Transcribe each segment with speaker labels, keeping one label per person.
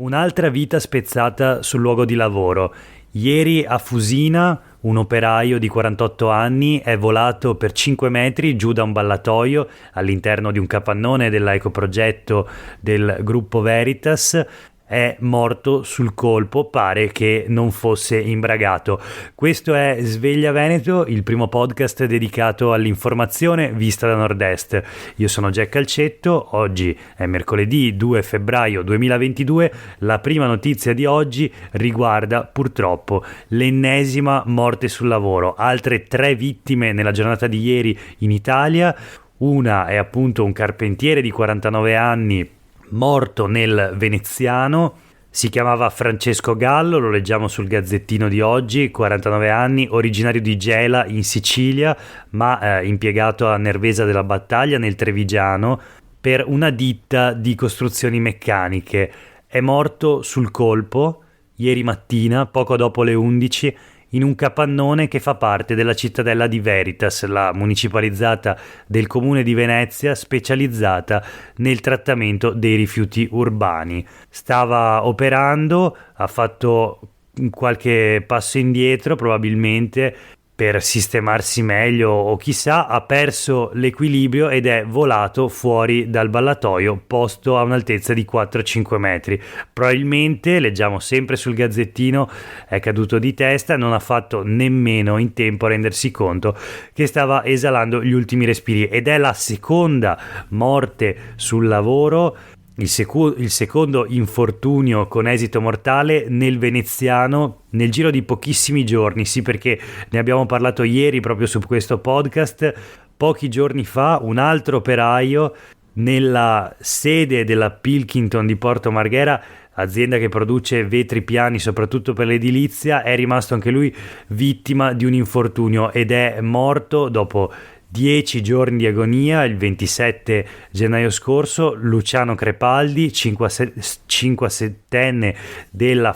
Speaker 1: Un'altra vita spezzata sul luogo di lavoro. Ieri a Fusina un operaio di 48 anni è volato per 5 metri giù da un ballatoio all'interno di un capannone dell'ecoprogetto del gruppo Veritas. È morto sul colpo, pare che non fosse imbragato. Questo è Sveglia Veneto, il primo podcast dedicato all'informazione vista da nord-est. Io sono Jack Calcetto, oggi è mercoledì 2 febbraio 2022. La prima notizia di oggi riguarda purtroppo l'ennesima morte sul lavoro. Altre 3 vittime nella giornata di ieri in Italia. Una è appunto un carpentiere di 49 anni morto nel veneziano, si chiamava Francesco Gallo, lo leggiamo sul Gazzettino di oggi, 49 anni, originario di Gela in Sicilia, ma impiegato a Nervesa della Battaglia nel Trevigiano per una ditta di costruzioni meccaniche. È morto sul colpo ieri mattina, poco dopo le 11, in un capannone che fa parte della cittadella di Veritas, la municipalizzata del comune di Venezia specializzata nel trattamento dei rifiuti urbani. Stava operando, ha fatto qualche passo indietro probabilmente per sistemarsi meglio o chissà, ha perso l'equilibrio ed è volato fuori dal ballatoio posto a un'altezza di 4-5 metri. Probabilmente, leggiamo sempre sul Gazzettino, è caduto di testa, non ha fatto nemmeno in tempo a rendersi conto che stava esalando gli ultimi respiri ed è la seconda morte sul lavoro. Il secondo infortunio con esito mortale nel veneziano nel giro di pochissimi giorni, sì, perché ne abbiamo parlato ieri proprio su questo podcast. Pochi giorni fa un altro operaio nella sede della Pilkington di Porto Marghera, azienda che produce vetri piani soprattutto per l'edilizia, è rimasto anche lui vittima di un infortunio ed è morto dopo 10 giorni di agonia. Il 27 gennaio scorso Luciano Crepaldi, 57enne di una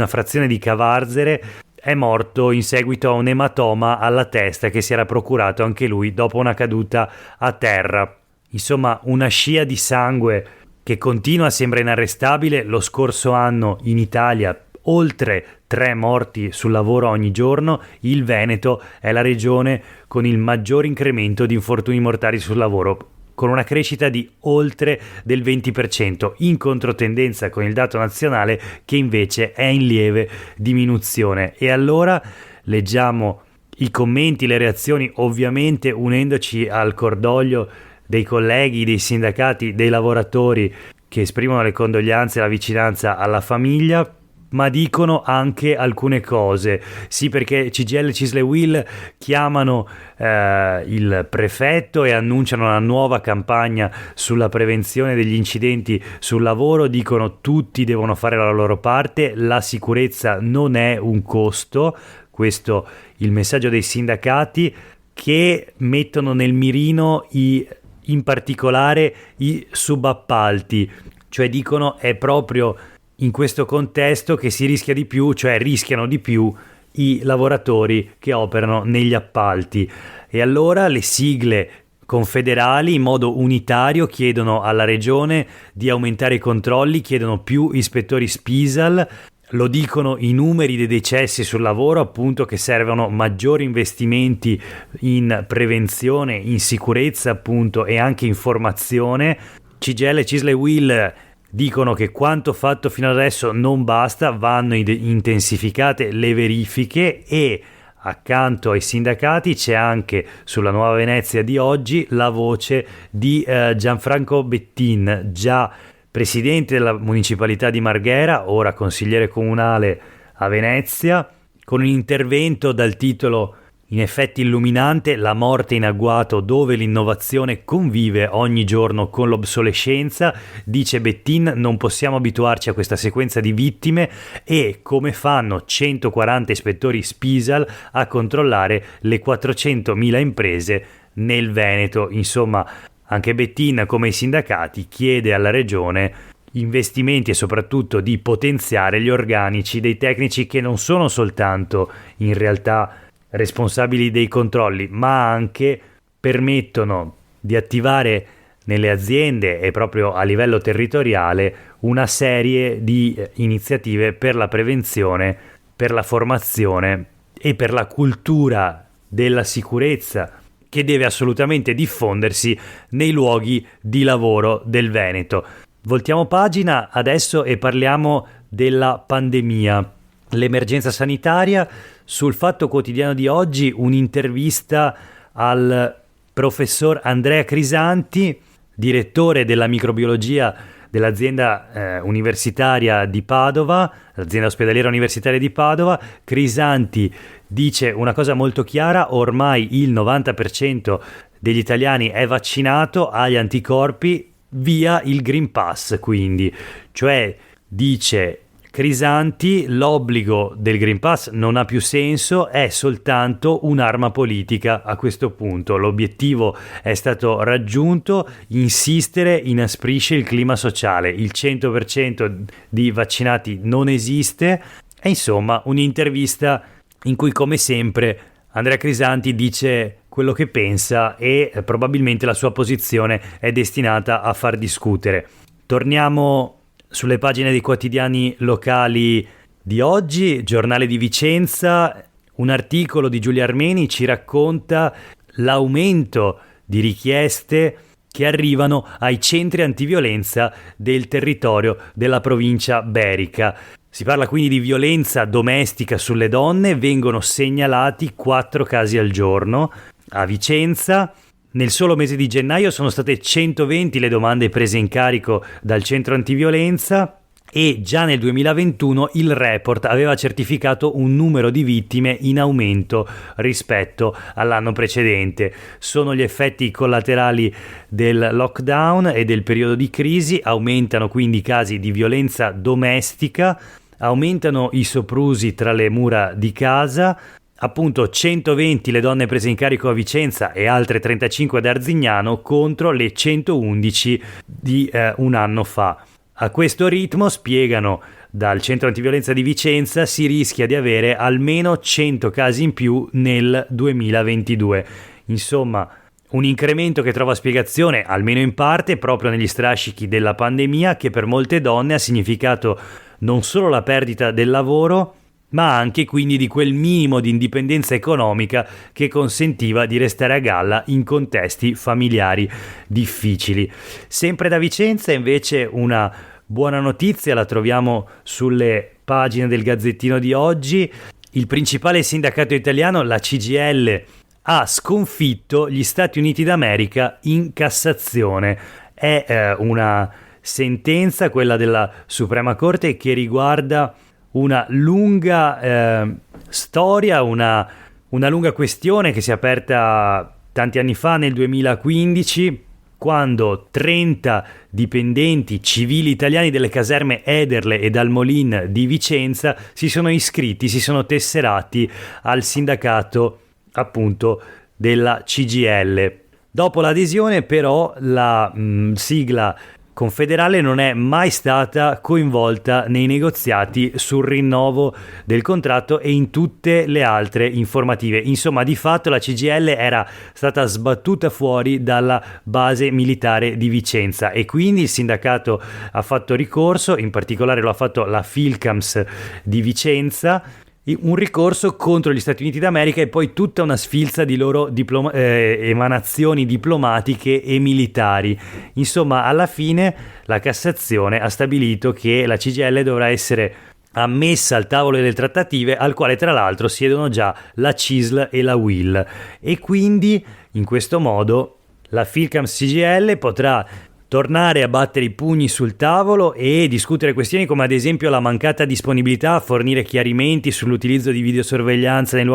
Speaker 1: frazione di Cavarzere, è morto in seguito a un ematoma alla testa che si era procurato anche lui dopo una caduta a terra. Insomma, una scia di sangue che continua, sembra inarrestabile. Lo scorso anno in Italia oltre 3 morti sul lavoro ogni giorno. Il Veneto è la regione con il maggior incremento di infortuni mortali sul lavoro, con una crescita di oltre del 20%, in controtendenza con il dato nazionale che invece è in lieve diminuzione. E allora leggiamo i commenti, le reazioni, ovviamente unendoci al cordoglio dei colleghi, dei sindacati, dei lavoratori che esprimono le condoglianze e la vicinanza alla famiglia, ma dicono anche alcune cose. Sì, perché CGIL e CISL-UIL chiamano il prefetto e annunciano una nuova campagna sulla prevenzione degli incidenti sul lavoro. Dicono tutti devono fare la loro parte, la sicurezza non è un costo. Questo il messaggio dei sindacati, che mettono nel mirino in particolare i subappalti, cioè dicono è proprio in questo contesto che si rischia di più, cioè rischiano di più i lavoratori che operano negli appalti. E allora le sigle confederali in modo unitario chiedono alla regione di aumentare i controlli, chiedono più ispettori Spisal. Lo dicono i numeri dei decessi sul lavoro, appunto, che servono maggiori investimenti in prevenzione, in sicurezza, appunto, e anche in formazione. CGIL, CISL e UIL dicono che quanto fatto fino adesso non basta, vanno intensificate le verifiche. E accanto ai sindacati c'è anche sulla Nuova Venezia di oggi la voce di Gianfranco Bettin, già presidente della municipalità di Marghera, ora consigliere comunale a Venezia, con un intervento dal titolo in effetti illuminante: la morte in agguato dove l'innovazione convive ogni giorno con l'obsolescenza. Dice Bettin, non possiamo abituarci a questa sequenza di vittime. E come fanno 140 ispettori Spisal a controllare le 400.000 imprese nel Veneto? Insomma, anche Bettin, come i sindacati, chiede alla regione investimenti e soprattutto di potenziare gli organici dei tecnici, che non sono soltanto in realtà responsabili dei controlli, ma anche permettono di attivare nelle aziende e proprio a livello territoriale una serie di iniziative per la prevenzione, per la formazione e per la cultura della sicurezza che deve assolutamente diffondersi nei luoghi di lavoro del Veneto. Voltiamo pagina adesso e parliamo della pandemia, l'emergenza sanitaria. Sul Fatto Quotidiano di oggi un'intervista al professor Andrea Crisanti, direttore della microbiologia dell'azienda universitaria di Padova, l'azienda ospedaliera universitaria di Padova. Crisanti dice una cosa molto chiara: ormai il 90% degli italiani è vaccinato, ha gli anticorpi, via il Green Pass, quindi, cioè, dice Crisanti, l'obbligo del Green Pass non ha più senso, è soltanto un'arma politica a questo punto. L'obiettivo è stato raggiunto, insistere inasprisce il clima sociale, il 100% di vaccinati non esiste. E insomma, un'intervista in cui, come sempre, Andrea Crisanti dice quello che pensa e probabilmente la sua posizione è destinata a far discutere. Torniamo sulle pagine dei quotidiani locali di oggi. Giornale di Vicenza, un articolo di Giulia Armeni ci racconta l'aumento di richieste che arrivano ai centri antiviolenza del territorio della provincia berica. Si parla quindi di violenza domestica sulle donne, vengono segnalati 4 casi al giorno a Vicenza. Nel solo mese di gennaio sono state 120 le domande prese in carico dal centro antiviolenza e già nel 2021 il report aveva certificato un numero di vittime in aumento rispetto all'anno precedente. Sono gli effetti collaterali del lockdown e del periodo di crisi, aumentano quindi i casi di violenza domestica, aumentano i soprusi tra le mura di casa. Appunto 120 le donne prese in carico a Vicenza e altre 35 ad Arzignano contro le 111 di un anno fa. A questo ritmo, spiegano dal centro antiviolenza di Vicenza, si rischia di avere almeno 100 casi in più nel 2022. Insomma, un incremento che trova spiegazione, almeno in parte, proprio negli strascichi della pandemia, che per molte donne ha significato non solo la perdita del lavoro, ma anche quindi di quel minimo di indipendenza economica che consentiva di restare a galla in contesti familiari difficili. Sempre da Vicenza, invece, una buona notizia la troviamo sulle pagine del Gazzettino di oggi. Il principale sindacato italiano, la CGIL, ha sconfitto gli Stati Uniti d'America in Cassazione. È una sentenza, quella della Suprema Corte, che riguarda una lunga storia, una lunga questione che si è aperta tanti anni fa, nel 2015, quando 30 dipendenti civili italiani delle caserme Ederle e Dalmolin di Vicenza si sono iscritti, si sono tesserati al sindacato appunto della CGIL. Dopo l'adesione, però, la sigla confederale non è mai stata coinvolta nei negoziati sul rinnovo del contratto e in tutte le altre informative. Insomma, di fatto la CGIL era stata sbattuta fuori dalla base militare di Vicenza e quindi il sindacato ha fatto ricorso, in particolare lo ha fatto la Filcams di Vicenza, un ricorso contro gli Stati Uniti d'America e poi tutta una sfilza di loro emanazioni diplomatiche e militari. Insomma, alla fine la Cassazione ha stabilito che la CGIL dovrà essere ammessa al tavolo delle trattative, al quale tra l'altro siedono già la CISL e la UIL, e quindi in questo modo la Filcams CGIL potrà tornare a battere i pugni sul tavolo e discutere questioni come ad esempio la mancata disponibilità a fornire chiarimenti sull'utilizzo di videosorveglianza nei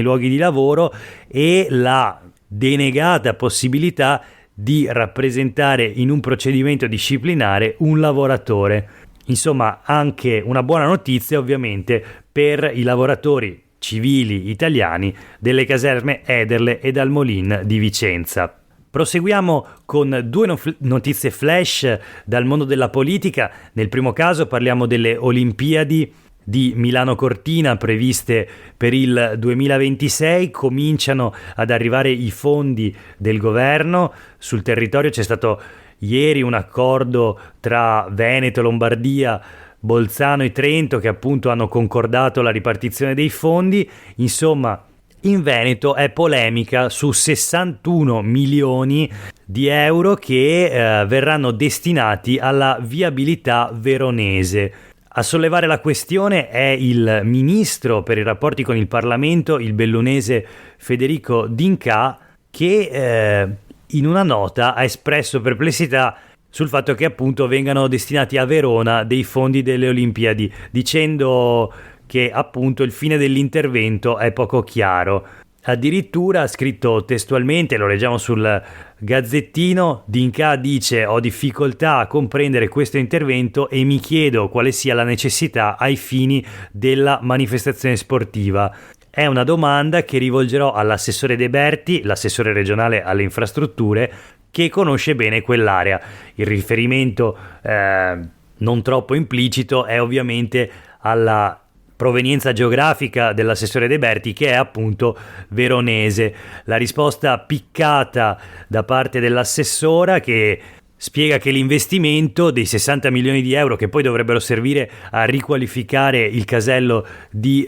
Speaker 1: luoghi di lavoro e la denegata possibilità di rappresentare in un procedimento disciplinare un lavoratore. Insomma, anche una buona notizia ovviamente per i lavoratori civili italiani delle caserme Ederle e Dalmolin di Vicenza. Proseguiamo con 2 notizie flash dal mondo della politica. Nel primo caso parliamo delle Olimpiadi di Milano Cortina previste per il 2026. Cominciano ad arrivare i fondi del governo. Sul territorio c'è stato ieri un accordo tra Veneto, Lombardia, Bolzano e Trento, che appunto hanno concordato la ripartizione dei fondi. Insomma, in Veneto è polemica su 61 milioni di euro che verranno destinati alla viabilità veronese. A sollevare la questione è il ministro per i rapporti con il Parlamento, il bellunese Federico D'Incà, che in una nota ha espresso perplessità sul fatto che appunto vengano destinati a Verona dei fondi delle Olimpiadi, dicendo che appunto il fine dell'intervento è poco chiaro. Addirittura ha scritto testualmente, lo leggiamo sul Gazzettino, D'Incà dice: ho difficoltà a comprendere questo intervento e mi chiedo quale sia la necessità ai fini della manifestazione sportiva. È una domanda che rivolgerò all'assessore De Berti, l'assessore regionale alle infrastrutture, che conosce bene quell'area. Il riferimento non troppo implicito è ovviamente alla provenienza geografica dell'assessore De Berti, che è appunto veronese. La risposta piccata da parte dell'assessora, che spiega che l'investimento dei 60 milioni di euro, che poi dovrebbero servire a riqualificare il casello di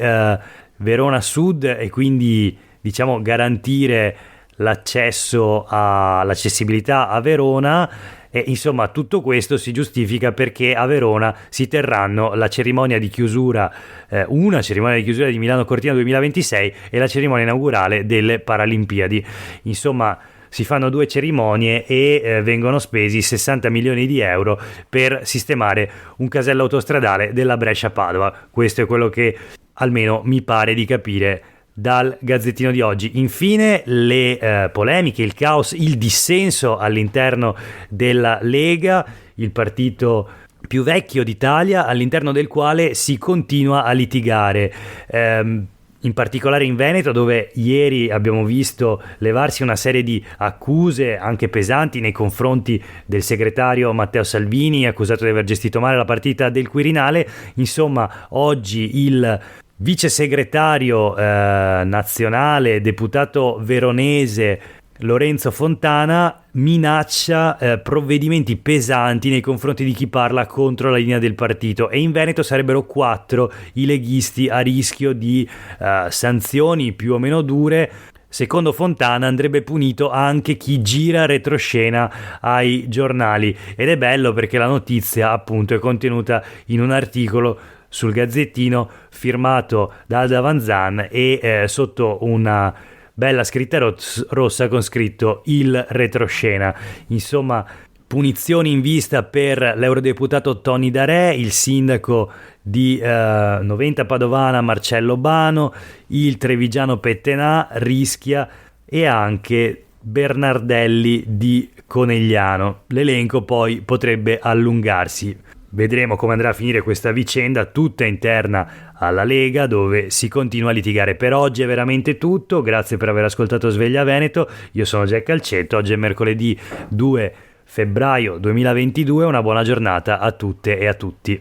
Speaker 1: Verona Sud e quindi diciamo garantire l'accessibilità a Verona, e insomma tutto questo si giustifica perché a Verona si terranno la cerimonia di chiusura, una cerimonia di chiusura di Milano Cortina 2026 e la cerimonia inaugurale delle Paralimpiadi. Insomma, si fanno due cerimonie e vengono spesi 60 milioni di euro per sistemare un casello autostradale della Brescia-Padova. Questo è quello che almeno mi pare di capire dal Gazzettino di oggi. Infine le polemiche, il caos, il dissenso all'interno della Lega, il partito più vecchio d'Italia, all'interno del quale si continua a litigare. In particolare in Veneto, dove ieri abbiamo visto levarsi una serie di accuse anche pesanti nei confronti del segretario Matteo Salvini, accusato di aver gestito male la partita del Quirinale. Insomma, oggi il vice segretario nazionale, deputato veronese Lorenzo Fontana, minaccia provvedimenti pesanti nei confronti di chi parla contro la linea del partito, e in Veneto sarebbero 4 i leghisti a rischio di sanzioni più o meno dure. Secondo Fontana andrebbe punito anche chi gira retroscena ai giornali, ed è bello perché la notizia appunto è contenuta in un articolo sul Gazzettino firmato da Alda Vanzan e sotto una bella scritta rossa con scritto il retroscena. Insomma, punizioni in vista per l'eurodeputato Tony Darè, il sindaco di Noventa Padovana Marcello Bano, il trevigiano Pettenà, Rischia e anche Bernardelli di Conegliano. L'elenco poi potrebbe allungarsi. Vedremo come andrà a finire questa vicenda, tutta interna alla Lega, dove si continua a litigare. Per oggi è veramente tutto, grazie per aver ascoltato Sveglia Veneto, io sono Jack Calcetto, oggi è mercoledì 2 febbraio 2022, una buona giornata a tutte e a tutti.